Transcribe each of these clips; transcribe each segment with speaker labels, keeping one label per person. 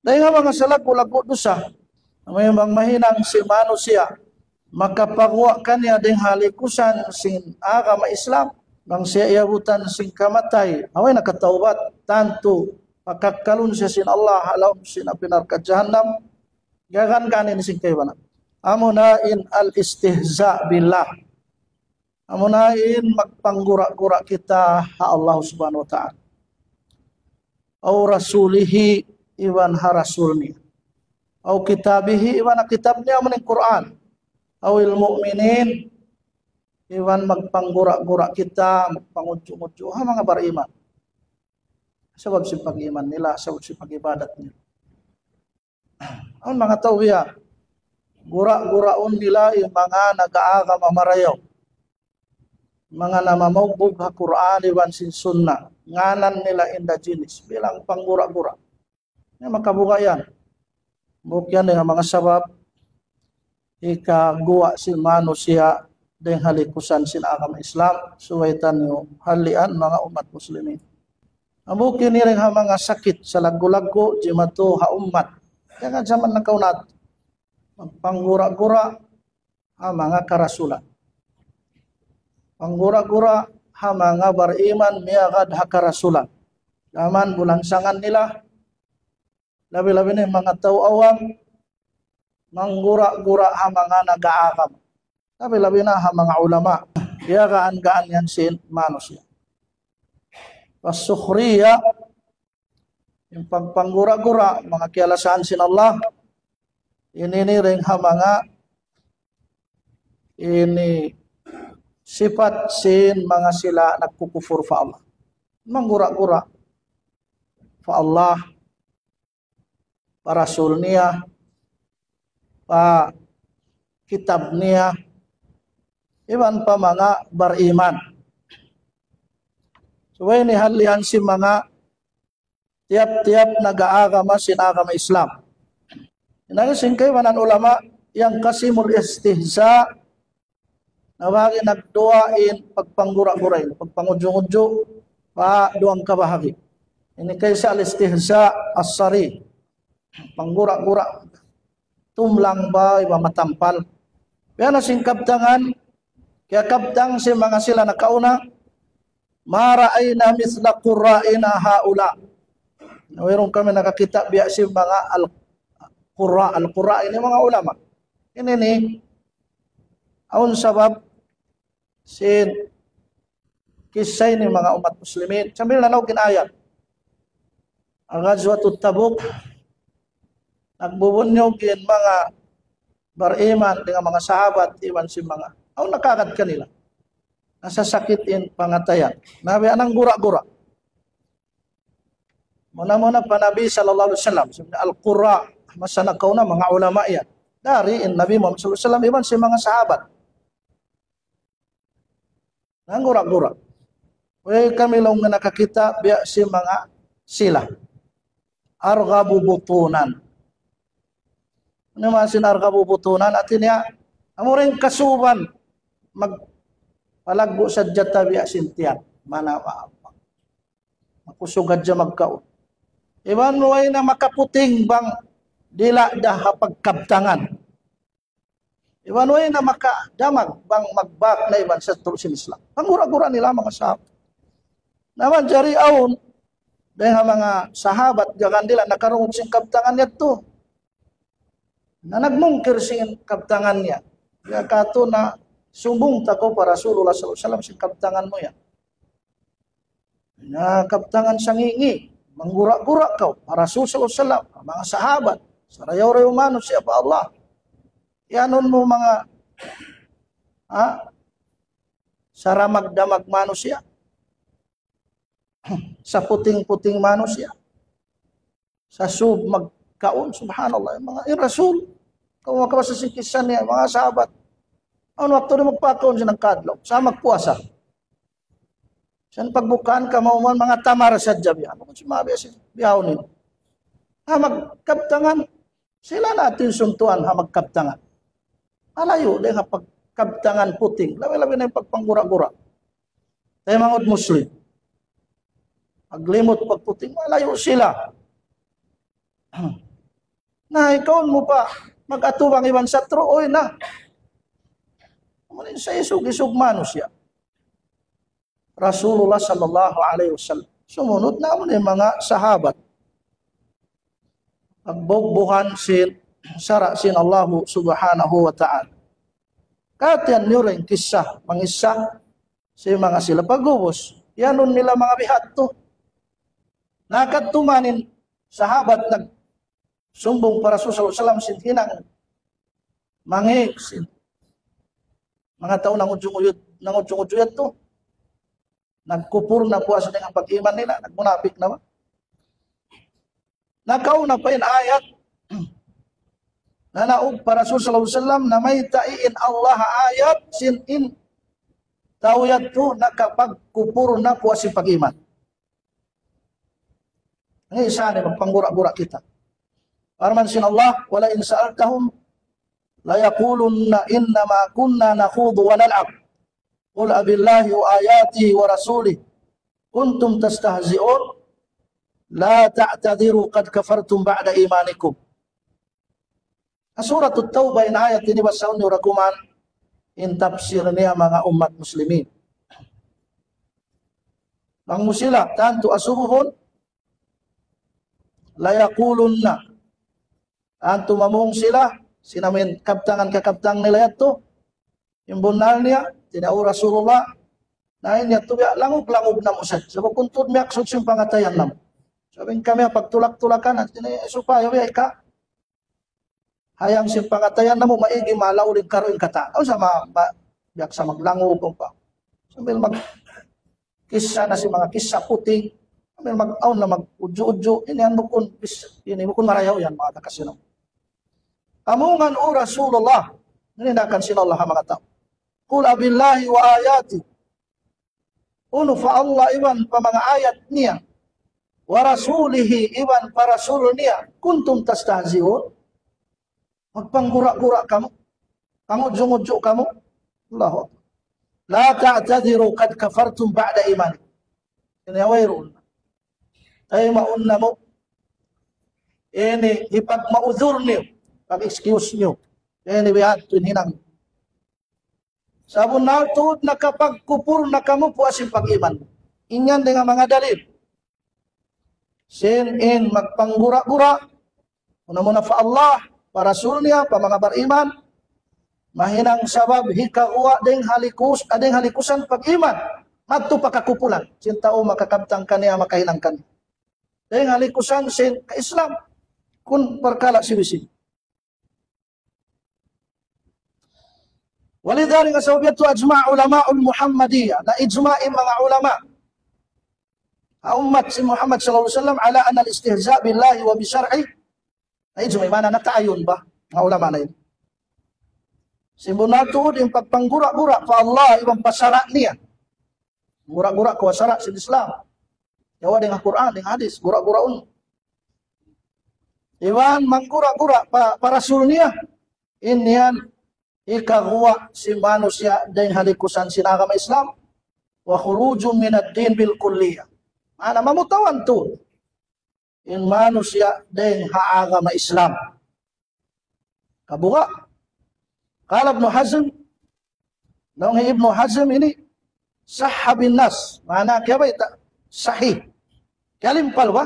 Speaker 1: Dahil nga mga salag-lago dosa, may mga mahinang si manusia, makapagwa kanya ding halikusan sin agama Islam, bang siya iabutan sin kamatay, away nakataubat, tanto pagkakalun siya sin Allah, alam sin pinarka jahannam, gagan kanin sin kayo na. Amunain al-istihza billah. Amunain magpanggura-gura kita ha Allah subhanahu wa ta'ala. Au rasulihi iwan ha rasulni. Au kitabihi iwan ha kitabnya maning Quran. Awil mu'minin iwan magpanggura-gura kita, magpangudyo-udyo ha mga bariman. Sabab si pag-iman nila, sabab si pag-ibadat nila. Ang mga tawbiya, gura-guraon nila yung mga nag-aaga mamarayaw. Mga namamawbog ha Quran iwan sin sunnah. Nganan nila indigenous bilang panggura-gura. Yan makabuka yan. Bukyan dengan mga sabab ikagawa si manusia dengan halikusan sin agama Islam suwaitan yung halian mga umat muslimin. Amukin ni rin ha mga sakit sa lagu-lagu jimato ha umat. Kaya zaman na kaunat panggura-gura ha mga karasulan. Panggura-gura ha mga bariman miyagad ha karasulan. Zaman bulangsangan nila, labi-labi na mga tao awam, manggura-gura ha mga nag-aakam. Labi-labi na ha mga ulama, iyagaan-gaan yan sin manusia. Pasukhriya, yung pagpanggura-gura, mga kialasan sin Allah, iniring ha mga sifat sin mga sila nagkukufur fa Allah. Manggura-gura fa Allah, pa rasul niya, pa kitab niya, iban pa mga bariman. So ini halian si mga tiap-tiap nag-aagama sin agama Islam. Inagisin kayo manan ulama yang kasimul istihza na wagi nagduain pagpanggura-gurain, pagpangudyo-udyo pa duang kabahagi. Ini kaysa al-istihza as-sari, panggura-gura, tumlang ba, iba matampal. Kaya na sing kabtangan, kaya kabtang si mga sila nakauna, mara'ayna misla qurra'ina haula. Mayroon kami nakakita biya si mga al-qurra ini mga ulama. Ini ni aun sabab sin kisay ni mga umat muslimin. Sambil nanawagin ayat. Ang Ghazwatut Tabuk, nagbubunyogin mga bariman dengan mga sahabat, iwan si mga, aun nakagad kanila. Nasasakitin pangatayan. Nabi anang gura-gura. Muna-muna pa Nabi sallallahu alaihi wasallam, al-qurra, masa nakauna mga ulama yan. Dari Nabi Muhammad sallallahu alaihi wasallam, iwan si mga sahabat. Nang gura-gura. Way kami lang nga nakakita biya si mga sila. Argabu butunan. Ano man sin argabu butunan atin niya, amuring kasuban magpalagbo sa jata biya sintiyan. Mana makusugad dya magkaon. Iban way na makaputing bang dila dah pagkabtangan. Iban way na makadamag bang magbak na iban sa tulusin Islam. Ang gura-gura nila mga sahabat. Naman jari aun dahil mga sahabat gagan dila nakaroon sing kabtangan niya to. Na nagmungkir sing kabtangan niya. Kaya kato na sumbong tako para Rasulullah sallallahu alaihi wasallam sing kabtangan mo yan. Na kabtangan sangingi, manggura-gura kau, Rasul sallallahu alaihi wasallam, mga sahabat, sarayaw-rayaw manus siya pa Allah. Yanon mo mga saramag-damag manusia. Sa puting-puting manusia. Sa sub magkaon, subhanallah, mga Rasul, kung makapasasikisan niya, mga sahabat, ano wakto na magpakaon siya ng kadlaw, sa magpuasa. Siyan pagbukaan ka mauman mga tamara sa jabi. Ano kung sumabi siya? Biyaw nito. Magkabtangan. Sila natin suntuan magkabtangan. Malayo dahil pagkabtangan puting. Labi-labi na yung pagpanggura-gura. Tayo mga Muslim. Paglimot pagputing. Malayo sila. Na ikaw mo pa mag-atubang iban sa tro, oy na. Sa isug-isug manos siya. Rasulullah sallallahu alaihi wasallam. Sumunod na mo yung mga sahabat. Pagbogbuhan sara sin Allah subhanahu wa ta'ala. Katiyan nyo rin kisah, mangisa sa mga sila pagubos. Yanon nila mga bihat to. Nakatumanin sahabat nagsumbong para Rasulullah sallallahu alaihi wasallam hinang mangik mga tao nangudyong-udyot to. Nagkupur na po sa pag-iman nila, nagmunapik na ba? Nakauna pa yung ayat na naog para Rasulullah sallallahu alaihi wasallam na may taiin Allah ayat sinin tawiyat to nakapagkupur na po sa pag-iman. Ang isa ni magpanggura-gura kita. Arman sin Allah, wala in sa'altahum la yaqulunna innama kunna nakhudu wa nal'ab. Qul abillahi wa ayatihi wa rasulih kuntum tastahzi'un la ta'tadiru qad kafartum ba'da imanikum. Surat At-Taubah in ayat ini basaun ni rakuman in tafsir niya mga umat muslimin. Bang musila tantu asuhun la yaqulunna antu mamung sila sinamin kaptangan kakaptang nila yato imbunal niya tinau Rasulullah na inya to ya langub-langub na musad sabab kuntud mi aksud sim pangatayan nam sabing kami pagtulak-tulakan at supaya ya ka hayang sim pangatayan namo maigi malaw lig karon kata o sama biak sa maglangub pa sambil mag kisah na si mga kisah puting sambil mag-awn na mag-udyo-udyo ini ang bukon marayaw yan mga kakasino. Amungan o Rasulullah ninakan sinallah mga tao. Qul abillahi wa ayati. Uno fa Allah iban pa mga ayat niya. Wa rasulihi iban pa rasul niya. Kuntum tastahzi'un. Magpanggura-gura kamu. Pangudyo-udyo kamu. Allahu Akbar. La ta'tadiru qad kafartum ba'da iman. Inawairun. Ay maunna mo. Ini ipagmaudhur niyo. Pag-excuse nyo. Ini bihat hinang. Sabon na tuod nakapagkupur na kamo po asin pag-iman. Inyan dengan mga dalil. Sin in magpanggura-gura. Muna-muna fa Allah, pa Rasul niya, pa mga bariman. Mahinang sabab hikawa ding halikusan pag-iman. Madto pakakupulan. Sin tao makakabtang kaniya, makahinang kaniya. Ding halikusan sin ka-Islam. Kun perkala si wisin. Walidhalika sawbiyatu ajma' ulama'ul Muhammadiyah na ijma'in mga ulama umat si Muhammad sallallahu alaihi wasallam ala anna al-istihza' billahi wa bi syar'i na ijma' mana nataayon ba mga ulama na yun simbuna tuod yung pagpanggura-gura pa Allah ibang pasara niya gura-gura ko sara sa Islam yawa dengan Quran dengan hadis gura-guraun iwan manggura-gura pa rasul niya inyan ikaguwa si manusia dan halikusan sinagama Islam wa khurujum min ad-din bil kulliyah. Ana mamutawan to in manusia dan haagama Islam. Kabuga. Qala Ibn Hazm nang Ibn Hazm ini sahha bin nas. Mana kaya ba ita? Sahih. Kalimpal ba?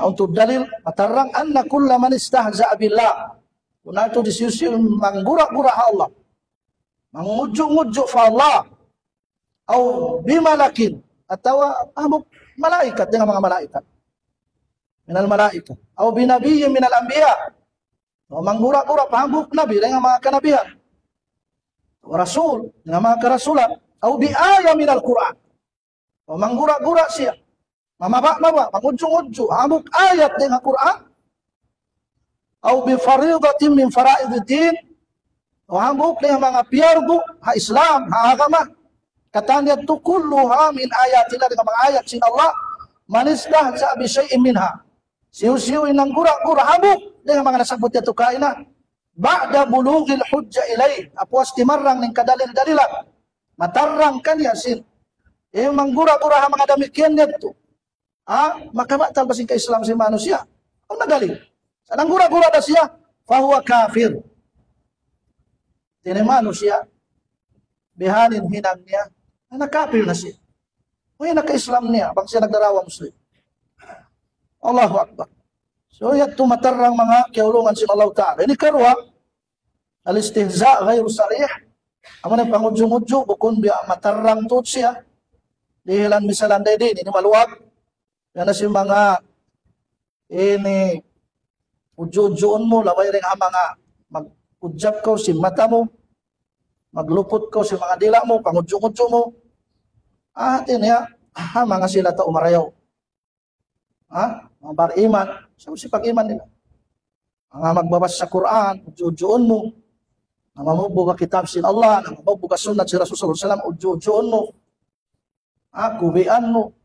Speaker 1: Untuk dalil matarang anna kulla man istahza'a billah. Kuna itu disiusin manggura-gura Allah. Mangudyo-ngudyo fa Allah. Atau bimalakin. Atau malaikat dengan mga malaikat. Minal malaikat. Atau binabiyyin minal anbiya. Manggura-gura pahambuk nabi dengan mga kanabihan. Rasul dengan mga karasulan. Atau biaya minal Quran. Manggura-gura siya. Mamaba-maba. Mangudyo-ngudyo. Hambuk ayat dengan Quran. Au bi fariidatin min fara'iddin o hambuk dengan mga piyardo ha Islam ha agama katanya tu kulluha min ayatillah dengan mga ayat sin Allah manisdah sa bi syai'in minha siu-siu inang gura-gura hambuk dengan mga nasabut ito kaina ba'da bulughil hujja ilai apuas timarrang ning kadalil-dalilan matarrang kan yasin manggura-gura ha mga demikian nito maka batal basing ka Islam si manusia ang nadalil Sa nanggura-gura na siya, fahuwa kafir. Tinimano siya, bihanin hinang niya, na nakapir na siya. May naka-Islam niya, bang siya nagdarawa Muslim. Allahu Akbar. So, yan tumatarang mga kiulungan si Allah Ta'ala. Ini karwa, al-istihza, ghayru sarih. Amo na pangudyo-mudyo, bukun biya matarang tot siya. Dihilan misalan din, ini maluwag. Yan na si mga, ini, udyo-udyoon mo, laway rin ang mga mag-udyap ko si mata mo, maglupot ko si mga dila mo, pangudyo-udyo mo. Niya, mga sila ta umarayaw. Mga bar-iman, si pag-iman nila. Mga magbabas sa Quran, udyo-udyoon mo, na mamubuga kitab sin Allah, na mamubuga sunat si Rasulullah SAW, udyo-udyoon mo, kubian mo.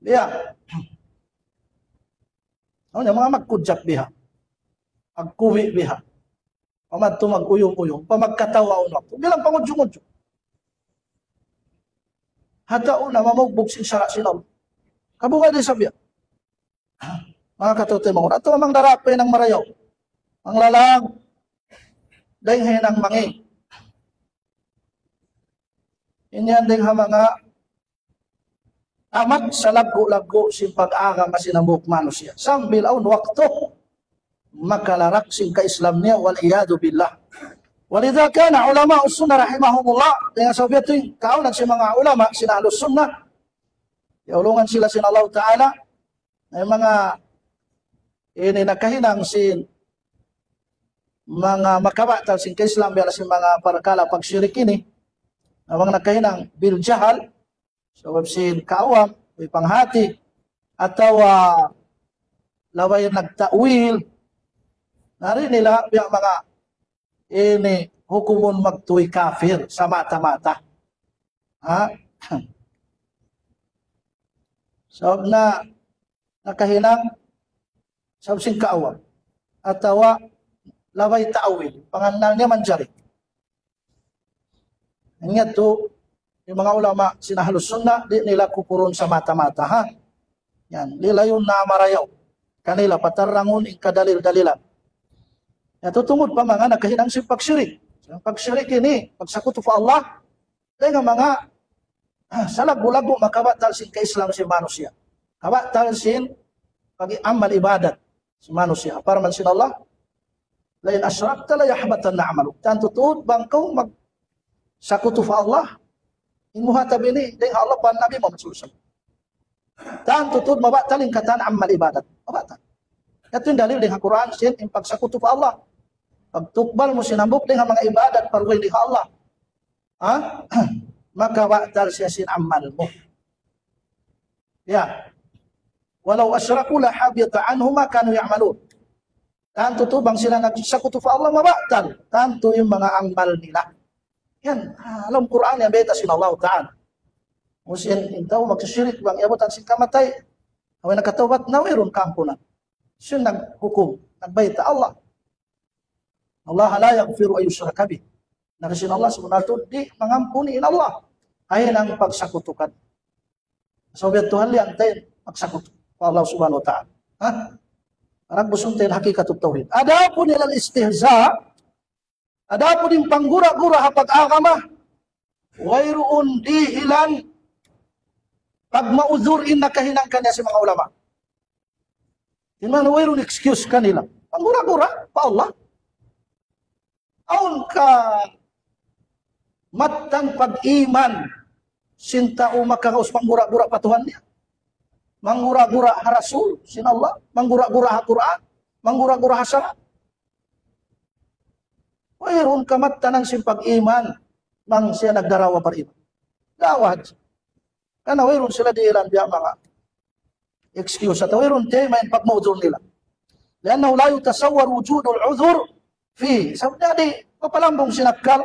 Speaker 1: Biya. Mga magkudyap biha. Magkubi biha. Pamadto mag-uyong-uyong, pamagkatawa unok. Bilang pangudyo-udyo. Hatao na mamugbog sin sara sinaw. Kabunga din sabiya. Mga katutoy mga ato amang darapay ng marayaw. Ang lalang, dahil ng mangi. Inyan din mga amat sa lago-lago sin pag-aga masinambuk manusia. Sambil aun wakto, makalarak sin ka-Islam niya, wal-iyadu billah. Walidha kana ulama us-sunnah rahimahumullah, dengan sabi ito yung kaunan si mga ulama, sina Ahlus-Sunnah, iulungan sila sin Allah Ta'ala, ay mga ini nakahinang sin mga makabatal sin ka-Islam, biala sin mga parkala pagsyirik ini, na mga nakahinang bil jahal, so sin kaawam, may panghati, ataw laway nagtawil, nari nila biya mga ini hukumun magtuwi kafir sa mata-mata. So na nakahinang sa sing kaawam atawa laway taawil pangalan niya manjari. Nga to yung mga ulama sina Ahlus-Sunnah di nila kupuron sa mata-mata Yan, nila yung namarayaw. Kanila patarangon ing kadalil-dalilan. Natutungod pa mga nakahinang si pagsyirik. Ang pagsyirik ini, pagsakuto pa Allah, dahil nga mga sa lago-lago makabatal sin ka-Islam si manusia. Kabatal sin pag-amal ibadat si manusia. Para man sin Allah, lain asyrakta la yahbatan na amalu. Tanto tuod bang kau magsakuto pa Allah, imuhatab ini, dahil Allah pa Nabi Muhammad SAW. Tanto tuod mabatalin katan amal ibadat. Mabatal. Ito yung dalil dengan Quran sin, yung pagsakuto pa Allah. Pagtukbal mo sinambok dengan mga ibadat parway di Allah. Maka wa'tal siya sin amal mo. Ya. Walau asyraku la habita anhum ma kanu ya'malun. Tanto to bang sila nagsakuto pa Allah maba'tal. Tanto yung mga amal nila. Yan, alam Quran yan beta sin Allah Ta'ala. Musin intaw magsisirik bang iabutan sin kamatay. Away nakatawbat na mayroon kampunan. Siya naghukum, nagbayta Allah. Allah la yaghfiru ay yushraka bih. Nakasin Allah subhanahu di mengampuni Allah. Ay nang pagsakutukan. Sobyat Tuhan liang tayo pagsakutu. Allah subhanahu wa ta'ala. Parang busong tayo hakikat tauhid. Ada pun ilang istihza. Ada pun yung panggura-gura hapag agama. Wayroon dihilan. Pag mauzurin na kahinang kanya si mga ulama. Timan wayroon excuse kanila. Panggura-gura pa Allah. Aun ka matang pag-iman sinta o makakaus manggura-gura pa Tuhan niya. Manggura-gura ha Rasul sin Allah, manggura-gura ha Quran, manggura-gura ha salat. Mayroon ka matanang sin pag-iman nang siya nagdarawa pa rin. Dawad. Kana mayroon sila di ilan biya mga excuse at mayroon tayo may pagmaudur nila. Lianna la yutasawwar wujudul udhur fi sabi di papalambong sinakal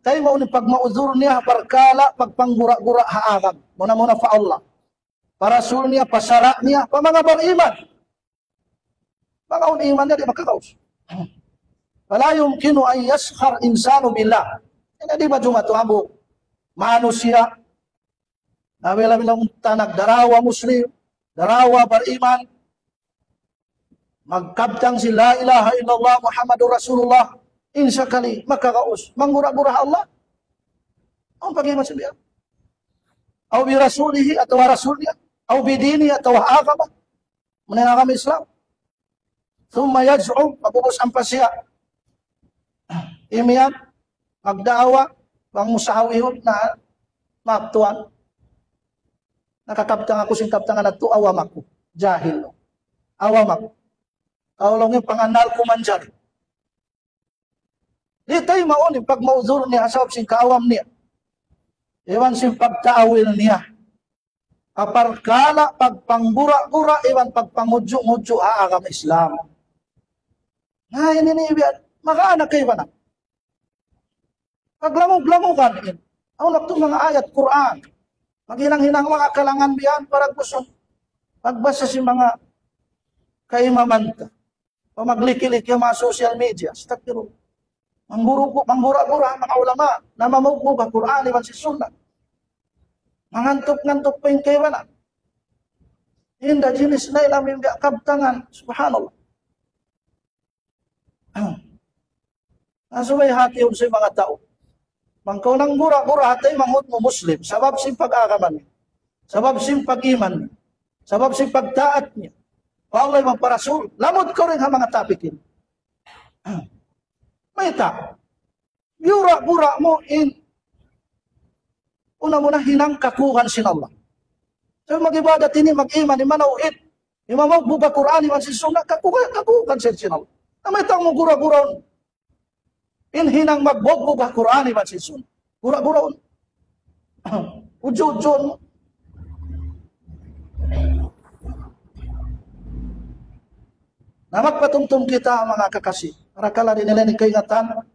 Speaker 1: tayo maunin pagmauzur niya parkala pagpanggura-gura haagam muna-muna fa Allah parasul niya pasara niya pa mga bang-iman mga un-iman niya di makakaus wala yumkinu ay yaskhar insanu billah di ba jumatuabo manusia nabila-bilang tanag darawa muslim darawa bariman Magkabtang si la ilaha illallah Muhammadur Rasulullah. Insya kali makakaus. Manggura-gura Allah. Ang pag-iman siya. Aw bi rasulihi atau rasulnya. Aw bi dini atau agama. Menengahkan Islam. Thumma yad'u. Mabubus ang pasya. Imiyan. Magdaawa. Ang musahawihon na maktuan. Nakakabtang ako singkabtangan at to awam ako. Jahil. Awam ako. Kaulong yung panganal ko man dyan. Di tayo maunin pag mauzur niya asawab sing kaawam niya. Iwan sing pagkaawil niya. Aparkala pagpanggura-gura iwan pagpangudyo-ngudyo aagam Islam. Nga ininibiyan. Makaanak kayo ba na? Paglamog-lamogan yun. Aulak itong mga ayat Quran. Maghinang-hinang mga kalangan biyan para gusto. Pagbasa si mga kaimamanta. O maglikili yung mga social media. Stakiro. Manggura-gura mga ulama na mamugmug ang Quran iwan si Sunnah. Mangantok-ngantok pa yung kaiwanan. Hindi jenis na ilam yung kabtangan. Subhanallah. Nasubay hati yun sa mga tao. Mangkaw ng gura-gura hatay mangut mo Muslim. Sabab si pag-agaman niya. Sabab si pag-iman niya. Sabab si pagtaat niya. Paulay mga parasul. Lamod ko rin ang mga tapikin. May ta. Gura-gura mo in una mo na hinang kakuhan sin Allah. So mag-ibadat ini, mag-iman, imanawit. Imamaw buka Quran, iman si Sunnah, kakuhan sin Allah. Na may tang mo gura-gura. In hinang magbuka Quran, iman si Sunnah. Gura-gura. Ujo-ujo mo. Na magpatumtum kita mga kakasih. Para kala di nila ni kaingatan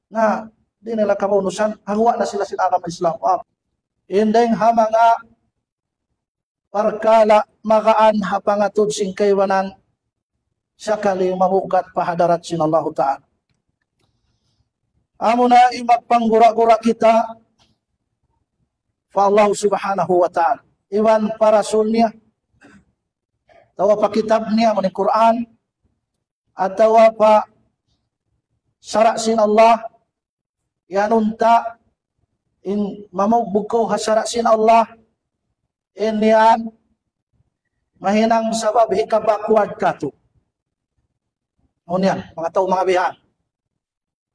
Speaker 1: na di nila kamaunusan, hangwa na sila agama Islam. Indeng ha mga parkala makaan hapangatod sing kaywanan sa kali mamugat pahadarat sin Allah Ta'ala. Amo na imagpanggura-gura kita fa Allah Subhanahu wa Ta'ala. Iwan parasul niya, tawa pa kitab niya, maning Quran, atau pa sara sin Allah, yan unta, in mamagbuko hasara sin Allah, in yan, mahinang sabab hikabakwad kato. O niyan, mga tao mga bihan.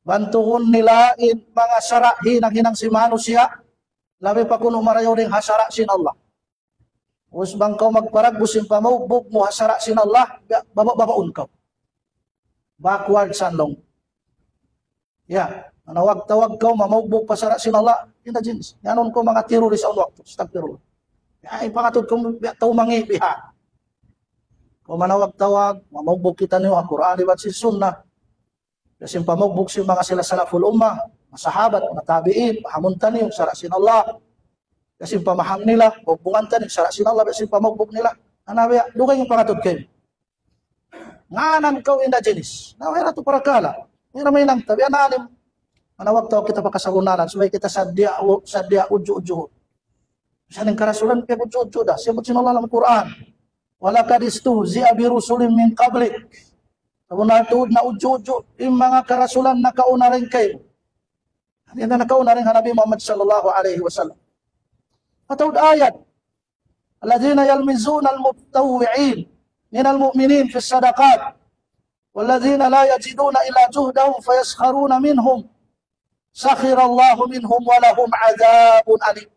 Speaker 1: Bantuhon nila in mga sara hinang si manusia, labi pa kuno marayo ring hasara sin Allah. Usbang kau magparagbusin pamaubog mo hasara sin Allah, babaun ka. Backward sandong. Ya, manawag-tawag kau mamaubog pasara sin Allah, hindi jenis. Yanon ko mga teroris ang waktu, stagpirullah. Ya, ipangatod kong tao mangibihan. Kung manawag-tawag, mamaubog kita niyo ang Quran ibat si Sunnah. Kasi pamaubog si mga sila salaful ummah, masahabat, matabiin, pahamuntan niyo, sara sin Allah. Kasi pamaham nila, bubungantan niyo, sara sin Allah, kasi pamaubog nila. Anabi, dugay yung pangatod kayo. Nganan kau inda jenis. Naway rato para kala. May lang tabi. Ananim. Manawag tawag kita pakasagunanan. Subay kita sadya ujo-ujo. Saning karasulan kaya ujo-ujo dah. Siyabot sinala ng Quran. Wala kadistu zi'a birusulim min qablik. Sabunan tuod na ujo-ujo. Yung mga karasulan nakauna rin kayo. Hindi na nakauna rin Nabi Muhammad sallallahu alaihi wasallam. Matawad ayat. Alladhina yalmizuna al-mubtawwi'in من المؤمنين في الصدقات والذين لا يجدون إلا جهدهم فيسخرون منهم سخر الله منهم ولهم عذاب أليم.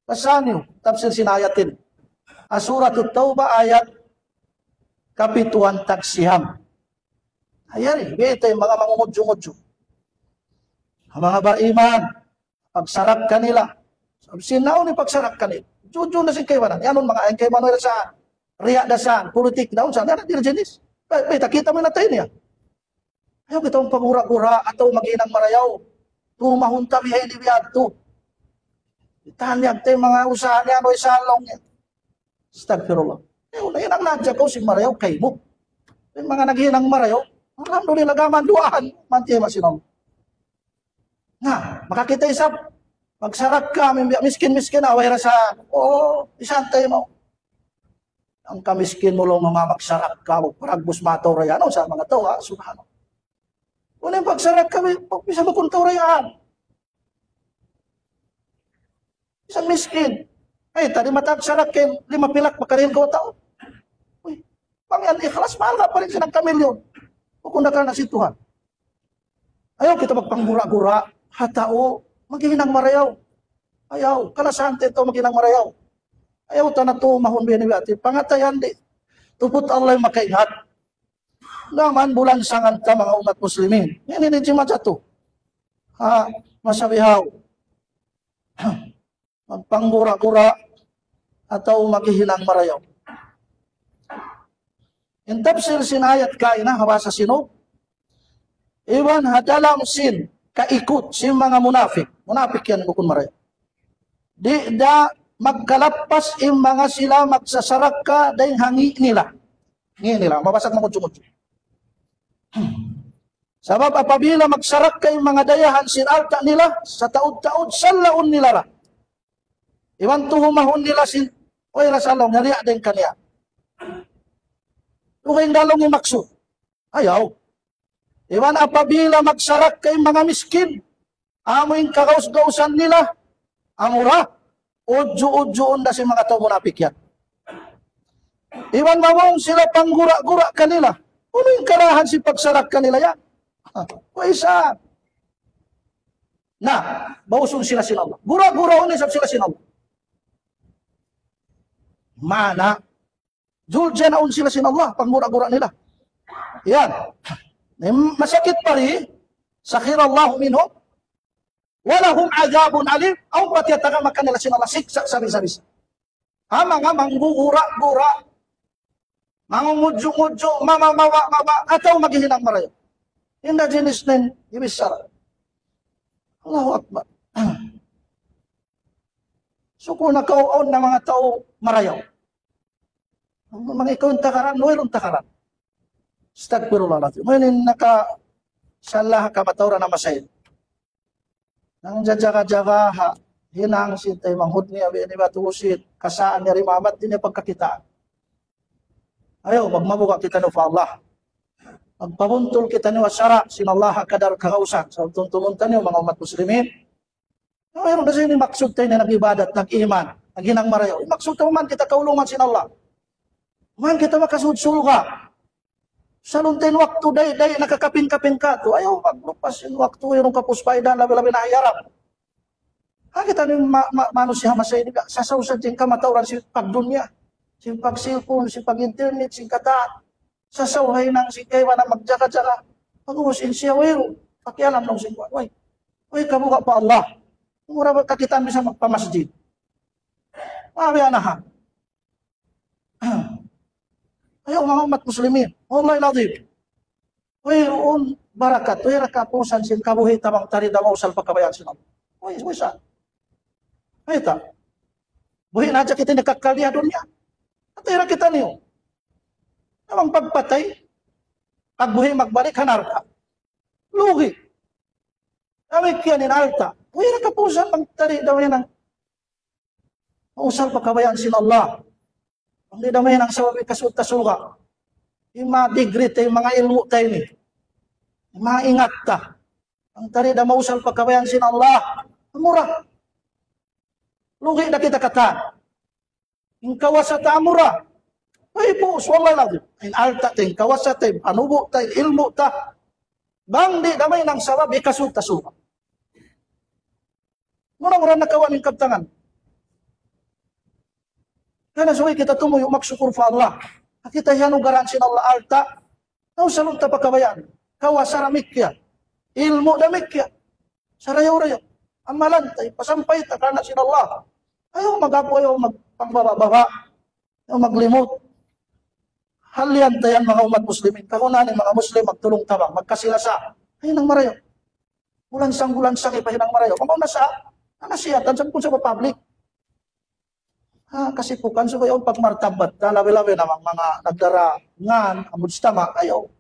Speaker 1: Pasanyo, tafsir sinayatin. Suratul Taubah ayat kapituan tagsiham. Ayan, beta yung mga mangumudyo-mudyo. Ang mga bariman, pagsarak kanila. Sinaw ni pagsarak kanila. Judyo na sin kaywanan. Yanon mga ayang kaywanan sa riyak dasan, politik daun sana di jenis. Beta kita mo natin niya. Ayaw kita mong pagura-gura atau maginang marayaw. Tumahunta bihay ni biyadto. Itanyag tayo mga usahan niya ano isalong niya. Astagfirullah. Yun ang nadya ko si marayaw kay mo. Yung mga naghinang marayaw, alhamdulillah gaman duaan. Mantiya masinong. Nga, makakita isap. Magsarak ka, miskin-miskin away rasa. Oo, isantay mo. Ang kamiskin mo lang mga magsarak ka, magparagbos matawrayan. Ano sa mga tawa, subhanahu. Kung yung pagsarak ka, bisa mo kung tawrayan. Isang miskin. Ay, tadi matagsarak kayo, 5 pilak, makarin ko tao. Uy, pangyan, ikhlas, mahal nga pa rin siya ng kamilyon. Kung ka na si Tuhan. Ayaw kita magpanggura-gura. Hatao, maghihinang marayaw. Ayaw, kalasante ito maghihinang marayaw. Ayaw ta na ito, mahon binibati. Pangatayan di. Tupot Allah yung makaingat. Naman bulan sangan ta mga umat muslimin. Yan ini jima jatuh. Ha, masabihaw. Magpanggura-gura atau maghihinang marayaw. In tafsir sin ayat kaina habasa sino? Iwan hadalam sin kaikut sin mga munafik. Munafik yan bukun marayaw. Di da magkalapas yung mga sila magsasarak ka dahil hangi nila. Hangi nila. Mabasag ng kutsu-kutsu. Sabab apabila magsarak ka yung mga dayahan sinalta nila, sa taod-taod, salaon nila ra. Iwan tuhumahon nila sin, oy rasalong, nariya din kaniya. Kung dalong yung makso. Ayaw. Iwan apabila magsarak ka yung mga miskin, amoy kakaus-gausan nila, amura. Udyo-udyoon na si mga tao munapik yan. Iwan mamong sila panggura-gura kanila. Ano yung karahan si pagsarak kanila yan? O isa. Na, bausun sila sinallah. Gura-gura unisap sila sinallah. Mana, julja naun sila sinallah, panggura-gura nila. Yan. Masakit pa rin, sakhirallahu minhum, walahum azabun alim, ang patiyataga makanila sinala siksa sabi-sabis. Mga manggugura-gura, mangungudyo-ngudyo, mama, ataw maghihinang marayo. Hindi jenis nin, ibisara. Allahu Akbar. So kung nakauon na mga tao marayaw, mga ikaw yung takaran, mayroong takaran. Astagfirullah natin. Ngayon salah kamatawra na masayid. Nang jajaga-jaga ha, hinang sintay manghud niya, ni batusit, kasaan niya rimamat, din niya pagkakitaan. Ayaw, magmabuka kita no fa Allah. Magpabuntol kita ni wasara, sinallah kadar kakausan. Sa tuntumuntan niyo, mga umat muslimin. Mayroon kasi ni maksud tayo na nag-ibadat, nag-iman, naghinang marayaw. Maksud tayo man kita kaulungan sinallah. Man kita makasudsul ka. Sa luntin waktu day nakakapin-kapin ka to, ayaw maglupas yung waktu yung kapuspaidan labi-labi na hayarap. Kita ni manusia masay ni sasaw sa ting kamatauran si pagdunya, si pagsilpon, si pag-internet, si kataan. Sasawhay nang si kaywa na magjaga-jaga. Pag-usin siya, pakialam nung si kwa. Kabuka pa Allah. Mura ba kakitaan bisa magpamasjid? Mabi anahan. Ayaw mga umat muslimin. Wallahi lazim. Barakat. Rakapusan sin kabuhi tamang tari damaw sal pagkabayan sin Allah. Sa. Ayta. Buhin aja kita nakakaliya dunya. Atira kita niyo. Namang pagpatay, pagbuhi magbalik hanarka. Lugi. Amik yan in alta. Rakapusan pang tari daw yan ang mausal pagkabayan sin Allah. Hindi naman yan ang sababi kasut-tasuka. Yung mga degree tayo, mga ilmu tayo ni. Yung mga ingat ta. Ang tari na mausal pagkabayan sin Allah. Mura. Lugi na kita kata. Yung kawasa ta mura. Ay po, swalay lang. Yung alta tayo, kawasa tayo, anubo tayo, ilmu ta. Bang di naman ang sababi kasut-tasuka. Mura-mura nakawan yung kaptangan. Kaya suwi kita tumuyo magsyukur fa Allah. Kita yan garansi Allah alta. Nausalong ta pagkabayan. Kawasa ramikya. Ilmu damikya. Sarayaw-rayaw. Amalan tayo. Pasampay ta karena sin Allah. Ayaw magapo, ayaw magpangbaba-baba. Ayaw maglimot. Halian tayan mga umat muslimin. Kakunanin mga muslim magtulong tabang. Magkasilasa. Ay nang marayaw. Bulansang ipahinang marayaw. Kung nasa, nasiyatan sa kung sa public. Kasipukan so kayo pagmartabat na labi-labi namang mga nagdarangan, amudstama kayo.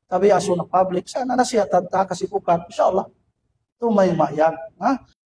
Speaker 1: Tabi aso ng public, sana nasiyatan ta kasipukan. Inshallah, tumay mayan.